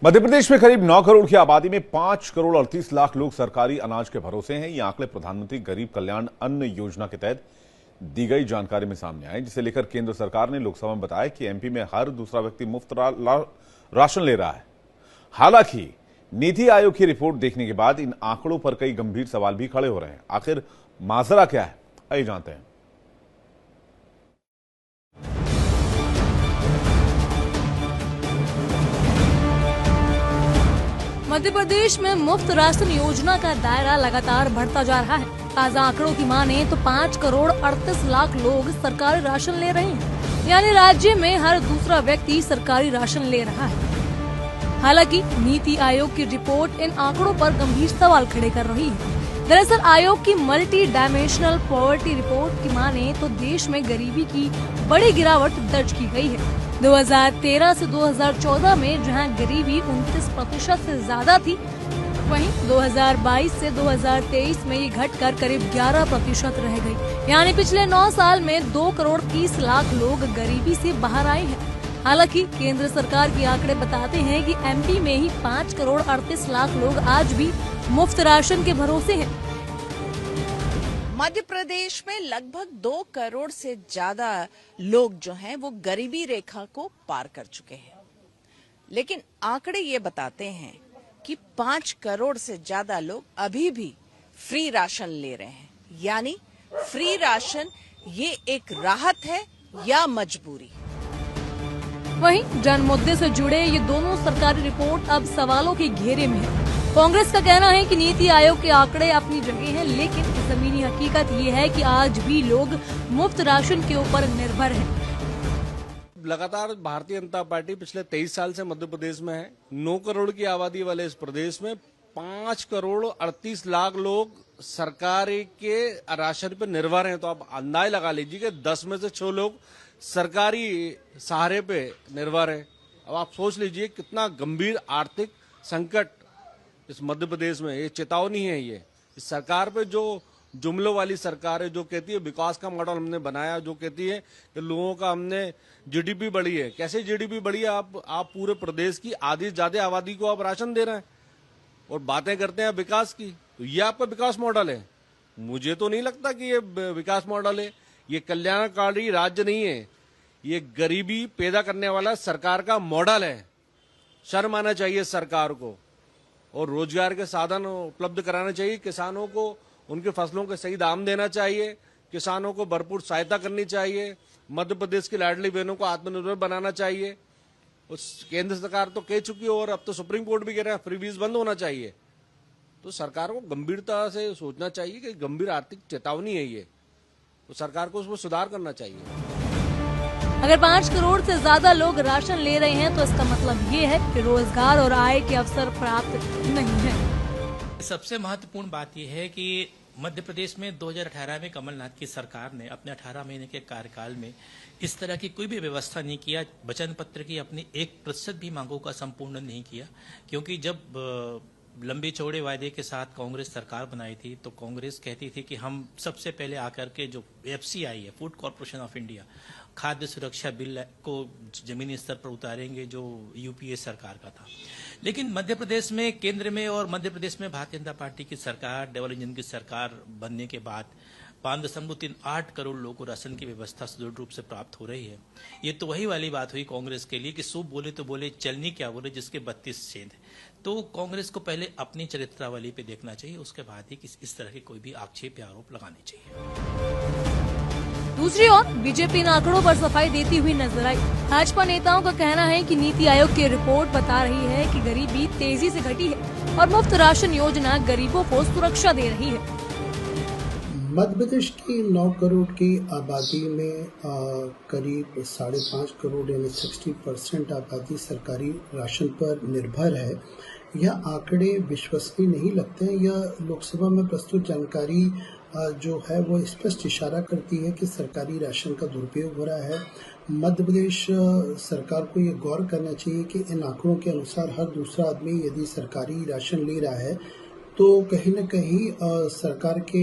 मध्य प्रदेश में करीब 9 करोड़ की आबादी में 5 करोड़ 38 लाख लोग सरकारी अनाज के भरोसे हैं। ये आंकड़े प्रधानमंत्री गरीब कल्याण अन्न योजना के तहत दी गई जानकारी में सामने आए, जिसे लेकर केंद्र सरकार ने लोकसभा में बताया कि एमपी में हर दूसरा व्यक्ति मुफ्त राशन ले रहा है। हालांकि नीति आयोग की रिपोर्ट देखने के बाद इन आंकड़ों पर कई गंभीर सवाल भी खड़े हो रहे हैं। आखिर माजरा क्या है, आइए जानते हैं। मध्य प्रदेश में मुफ्त राशन योजना का दायरा लगातार बढ़ता जा रहा है। ताजा आंकड़ों की माने तो 5 करोड़ 38 लाख लोग सरकारी राशन ले रहे हैं, यानी राज्य में हर दूसरा व्यक्ति सरकारी राशन ले रहा है। हालांकि नीति आयोग की रिपोर्ट इन आंकड़ों पर गंभीर सवाल खड़े कर रही है। दरअसल आयोग की मल्टी डायमेंशनल पॉवर्टी रिपोर्ट की माने तो देश में गरीबी की बड़ी गिरावट दर्ज की गई है। 2013 से 2014 में जहां गरीबी 29% से ज्यादा थी, वहीं 2022 से 2023 में ये घटकर करीब 11% रह गई। यानी पिछले 9 साल में 2 करोड़ 30 लाख लोग गरीबी से बाहर आए हैं। हालांकि केंद्र सरकार के आंकड़े बताते हैं कि एमपी में ही 5 करोड़ 38 लाख लोग आज भी मुफ्त राशन के भरोसे हैं। मध्य प्रदेश में लगभग 2 करोड़ से ज्यादा लोग जो हैं वो गरीबी रेखा को पार कर चुके हैं, लेकिन आंकड़े ये बताते हैं कि 5 करोड़ से ज्यादा लोग अभी भी फ्री राशन ले रहे हैं। यानी फ्री राशन ये एक राहत है या मजबूरी? वहीं जन मुद्दे से जुड़े ये दोनों सरकारी रिपोर्ट अब सवालों के घेरे में है। कांग्रेस का कहना है कि नीति आयोग के आंकड़े अपनी जगह हैं, लेकिन जमीनी हकीकत ये है कि आज भी लोग मुफ्त राशन के ऊपर निर्भर हैं। लगातार भारतीय जनता पार्टी पिछले 23 साल से मध्य प्रदेश में है। 9 करोड़ की आबादी वाले इस प्रदेश में 5 करोड़ 38 लाख लोग सरकारी के राशन पर निर्भर हैं। तो आप अंदाज लगा लीजिए कि 10 में से 6 लोग सरकारी सहारे पे निर्भर है। अब आप सोच लीजिए कितना गंभीर आर्थिक संकट इस मध्य प्रदेश में। ये चेतावनी है। ये इस सरकार पे जो जुमलों वाली सरकार है, जो कहती है विकास का मॉडल हमने बनाया, जो कहती है कि लोगों का हमने जीडीपी बढ़ी है। कैसे जीडीपी बढ़ी है? आप पूरे प्रदेश की आधी ज्यादा आबादी को आप राशन दे रहे हैं और बातें करते हैं विकास की। तो ये आपका विकास मॉडल है? मुझे तो नहीं लगता कि ये विकास मॉडल है। ये कल्याणकारी राज्य नहीं है, ये गरीबी पैदा करने वाला सरकार का मॉडल है। शर्म आना चाहिए सरकार को और रोजगार के साधन उपलब्ध कराना चाहिए। किसानों को उनके फसलों के सही दाम देना चाहिए, किसानों को भरपूर सहायता करनी चाहिए, मध्य प्रदेश की लाडली बहनों को आत्मनिर्भर बनाना चाहिए। उस केंद्र सरकार तो कह चुकी है और अब तो सुप्रीम कोर्ट भी कह रहा है फ्रीबीज बंद होना चाहिए। तो सरकार को गंभीरता से सोचना चाहिए कि गंभीर आर्थिक चेतावनी है ये, तो सरकार को उसमें सुधार करना चाहिए। अगर 5 करोड़ से ज्यादा लोग राशन ले रहे हैं तो इसका मतलब ये है कि रोजगार और आय के अवसर प्राप्त नहीं है। सबसे महत्वपूर्ण बात यह है कि मध्य प्रदेश में 2018 में कमलनाथ की सरकार ने अपने 18 महीने के कार्यकाल में इस तरह की कोई भी व्यवस्था नहीं किया। वचन पत्र की अपनी 1% भी मांगों का संपूर्ण नहीं किया, क्योंकि जब लंबे चौड़े वायदे के साथ कांग्रेस सरकार बनाई थी तो कांग्रेस कहती थी कि हम सबसे पहले आकर के जो एफसीआई है, फूड कॉर्पोरेशन ऑफ इंडिया, खाद्य सुरक्षा बिल को जमीनी स्तर पर उतारेंगे, जो यूपीए सरकार का था। लेकिन मध्य प्रदेश में, केंद्र में और मध्य प्रदेश में भारतीय जनता पार्टी की सरकार, डबल इंजन की सरकार बनने के बाद 5.38 करोड़ लोगों को राशन की व्यवस्था सुदृढ़ रूप से प्राप्त हो रही है। ये तो वही वाली बात हुई कांग्रेस के लिए कि सूप बोले तो बोले, चलनी क्या बोले, जिसके 32 छेद। तो कांग्रेस को पहले अपनी चरित्रावली पे देखना चाहिए, उसके बाद ही इस तरह के कोई भी आक्षेप या आरोप लगाने चाहिए। दूसरी ओर बीजेपी इन आंकड़ों पर सफाई देती हुई नजर आई। भाजपा नेताओं का कहना है कि नीति आयोग की रिपोर्ट बता रही है कि गरीबी तेजी से घटी है और मुफ्त राशन योजना गरीबों को सुरक्षा दे रही है। मध्य प्रदेश की 9 करोड़ की आबादी में करीब 5.5 करोड़ यानी 60% आबादी सरकारी राशन पर निर्भर है। यह आंकड़े विश्वसनीय नहीं लगते हैं। यह लोकसभा में प्रस्तुत जानकारी जो है वो स्पष्ट इशारा करती है कि सरकारी राशन का दुरुपयोग हो रहा है। मध्य प्रदेश सरकार को ये गौर करना चाहिए कि इन आंकड़ों के अनुसार हर दूसरा आदमी यदि सरकारी राशन ले रहा है तो कहीं न कहीं सरकार के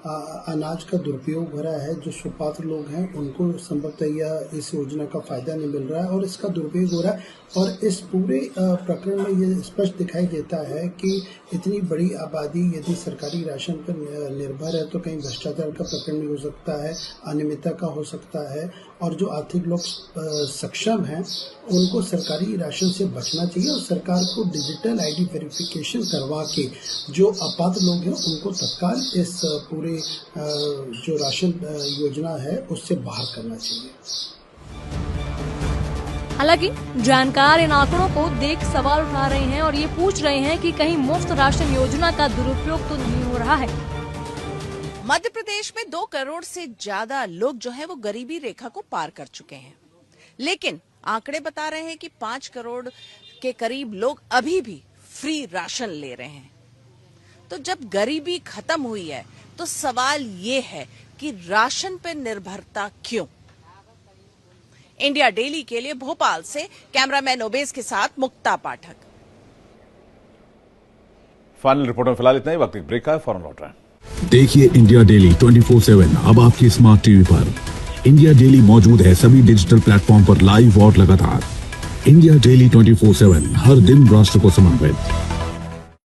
अनाज का दुरुपयोग हो रहा है। जो सुपात्र लोग हैं उनको संभवतः यह इस योजना का फायदा नहीं मिल रहा है और इसका दुरुपयोग हो रहा है। और इस पूरे प्रकरण में ये स्पष्ट दिखाई देता है कि इतनी बड़ी आबादी यदि सरकारी राशन पर निर्भर है तो कहीं भ्रष्टाचार का प्रकरण भी हो सकता है, अनियमितता का हो सकता है। और जो आर्थिक लोग सक्षम हैं उनको सरकारी राशन से बचना चाहिए और सरकार को डिजिटल आईडी वेरिफिकेशन करवा के जो अपात्र लोग हैं उनको तत्काल इस पूरे जो राशन योजना है उससे बाहर करना चाहिए। हालांकि जानकार इन आंकड़ों को देख सवाल उठा रहे हैं और ये पूछ रहे हैं कि कहीं मुफ्त राशन योजना का दुरुपयोग तो नहीं हो रहा है। मध्य प्रदेश में 2 करोड़ से ज्यादा लोग जो हैं वो गरीबी रेखा को पार कर चुके हैं, लेकिन आंकड़े बता रहे हैं कि 5 करोड़ के करीब लोग अभी भी फ्री राशन ले रहे हैं। तो जब गरीबी खत्म हुई है तो सवाल ये है कि राशन पर निर्भरता क्यों? इंडिया डेली के लिए भोपाल से कैमरामैन ओबेस के साथ मुक्ता पाठक। फाइनल रिपोर्ट में फिलहाल इतना ही। वक्त एक ब्रेक का है, फौरन लौट रहे हैं। देखिए इंडिया डेली 24/7 अब आपकी स्मार्ट टीवी पर। इंडिया डेली मौजूद है सभी डिजिटल प्लेटफॉर्म पर लाइव और लगातार। इंडिया डेली 24/7 हर दिन राष्ट्र को समर्पित।